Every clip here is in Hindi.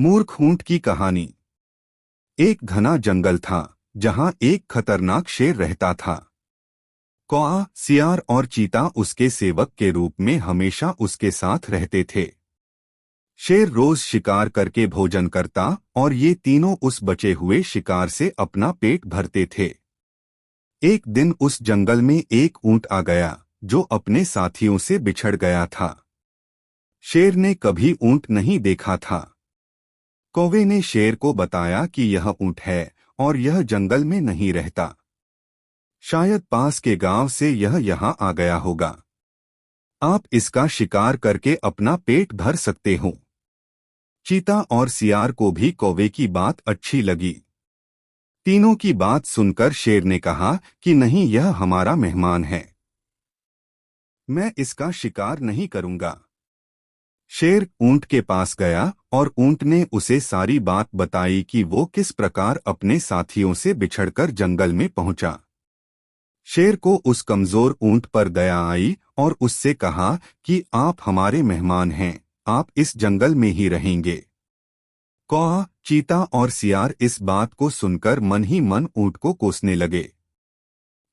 मूर्ख ऊंट की कहानी। एक घना जंगल था जहां एक खतरनाक शेर रहता था। कौआ, सियार और चीता उसके सेवक के रूप में हमेशा उसके साथ रहते थे। शेर रोज शिकार करके भोजन करता और ये तीनों उस बचे हुए शिकार से अपना पेट भरते थे। एक दिन उस जंगल में एक ऊंट आ गया जो अपने साथियों से बिछड़ गया था। शेर ने कभी ऊंट नहीं देखा था। कौवे ने शेर को बताया कि यह ऊंट है और यह जंगल में नहीं रहता। शायद पास के गांव से यह यहाँ आ गया होगा। आप इसका शिकार करके अपना पेट भर सकते हो। चीता और सियार को भी कौवे की बात अच्छी लगी। तीनों की बात सुनकर शेर ने कहा कि नहीं, यह हमारा मेहमान है, मैं इसका शिकार नहीं करूंगा। शेर ऊंट के पास गया और ऊंट ने उसे सारी बात बताई कि वो किस प्रकार अपने साथियों से बिछड़कर जंगल में पहुंचा। शेर को उस कमजोर ऊंट पर दया आई और उससे कहा कि आप हमारे मेहमान हैं, आप इस जंगल में ही रहेंगे। कौआ, चीता और सियार इस बात को सुनकर मन ही मन ऊंट को कोसने लगे।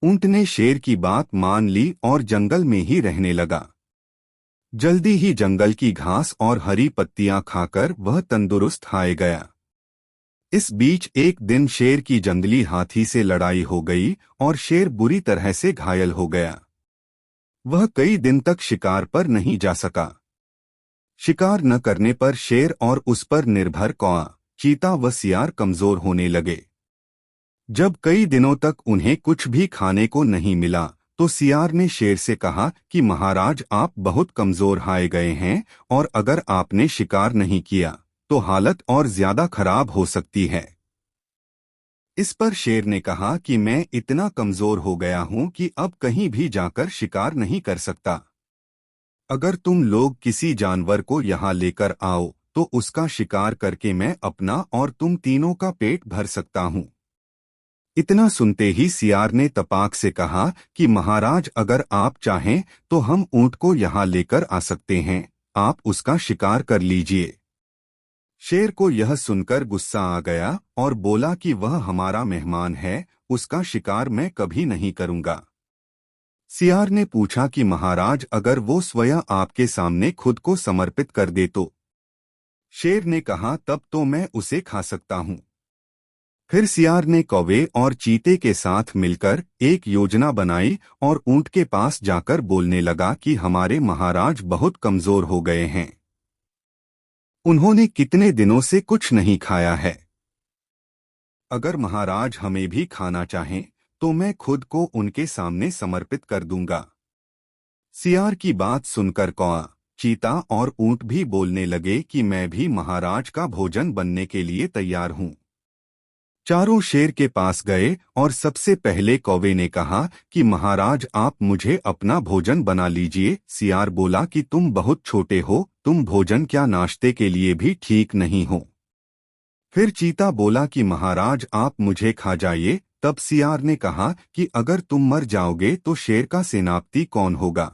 ऊंट ने शेर की बात मान ली और जंगल में ही रहने लगा। जल्दी ही जंगल की घास और हरी पत्तियां खाकर वह तंदुरुस्त हाय गया। इस बीच एक दिन शेर की जंगली हाथी से लड़ाई हो गई और शेर बुरी तरह से घायल हो गया। वह कई दिन तक शिकार पर नहीं जा सका। शिकार न करने पर शेर और उस पर निर्भर कौआ, चीता व सियार कमजोर होने लगे। जब कई दिनों तक उन्हें कुछ भी खाने को नहीं मिला तो सियार ने शेर से कहा कि महाराज, आप बहुत कमजोर हारे गए हैं और अगर आपने शिकार नहीं किया तो हालत और ज्यादा खराब हो सकती है। इस पर शेर ने कहा कि मैं इतना कमजोर हो गया हूं कि अब कहीं भी जाकर शिकार नहीं कर सकता। अगर तुम लोग किसी जानवर को यहाँ लेकर आओ तो उसका शिकार करके मैं अपना और तुम तीनों का पेट भर सकता हूँ। इतना सुनते ही सियार ने तपाक से कहा कि महाराज, अगर आप चाहें तो हम ऊंट को यहाँ लेकर आ सकते हैं, आप उसका शिकार कर लीजिए। शेर को यह सुनकर गुस्सा आ गया और बोला कि वह हमारा मेहमान है, उसका शिकार मैं कभी नहीं करूंगा। सियार ने पूछा कि महाराज, अगर वो स्वयं आपके सामने खुद को समर्पित कर दे तो? शेर ने कहा, तब तो मैं उसे खा सकता हूँ। फिर सियार ने कौवे और चीते के साथ मिलकर एक योजना बनाई और ऊंट के पास जाकर बोलने लगा कि हमारे महाराज बहुत कमजोर हो गए हैं, उन्होंने कितने दिनों से कुछ नहीं खाया है। अगर महाराज हमें भी खाना चाहें तो मैं खुद को उनके सामने समर्पित कर दूंगा। सियार की बात सुनकर कौआ, चीता और ऊंट भी बोलने लगे कि मैं भी महाराज का भोजन बनने के लिए तैयार हूँ। चारों शेर के पास गए और सबसे पहले कौवे ने कहा कि महाराज, आप मुझे अपना भोजन बना लीजिए। सियार बोला कि तुम बहुत छोटे हो, तुम भोजन क्या नाश्ते के लिए भी ठीक नहीं हो। फिर चीता बोला कि महाराज, आप मुझे खा जाइए। तब सियार ने कहा कि अगर तुम मर जाओगे तो शेर का सेनापति कौन होगा।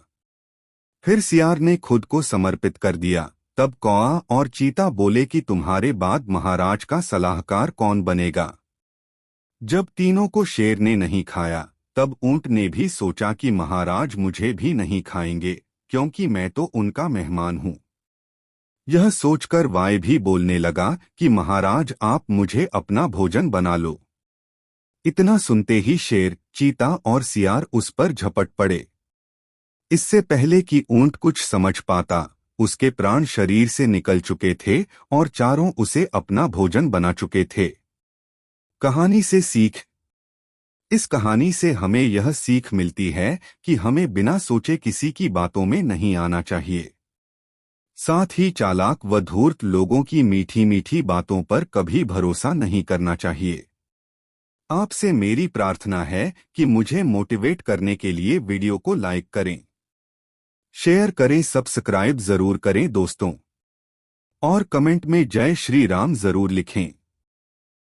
फिर सियार ने खुद को समर्पित कर दिया। तब कौआ और चीता बोले कि तुम्हारे बाद महाराज का सलाहकार कौन बनेगा। जब तीनों को शेर ने नहीं खाया तब ऊंट ने भी सोचा कि महाराज मुझे भी नहीं खाएंगे क्योंकि मैं तो उनका मेहमान हूँ। यह सोचकर वाय भी बोलने लगा कि महाराज, आप मुझे अपना भोजन बना लो। इतना सुनते ही शेर, चीता और सियार उस पर झपट पड़े। इससे पहले कि ऊंट कुछ समझ पाता, उसके प्राण शरीर से निकल चुके थे और चारों उसे अपना भोजन बना चुके थे। कहानी से सीख। इस कहानी से हमें यह सीख मिलती है कि हमें बिना सोचे किसी की बातों में नहीं आना चाहिए। साथ ही चालाक व धूर्त लोगों की मीठी मीठी बातों पर कभी भरोसा नहीं करना चाहिए। आपसे मेरी प्रार्थना है कि मुझे मोटिवेट करने के लिए वीडियो को लाइक करें, शेयर करें, सब्सक्राइब जरूर करें दोस्तों, और कमेंट में जय श्री राम जरूर लिखें।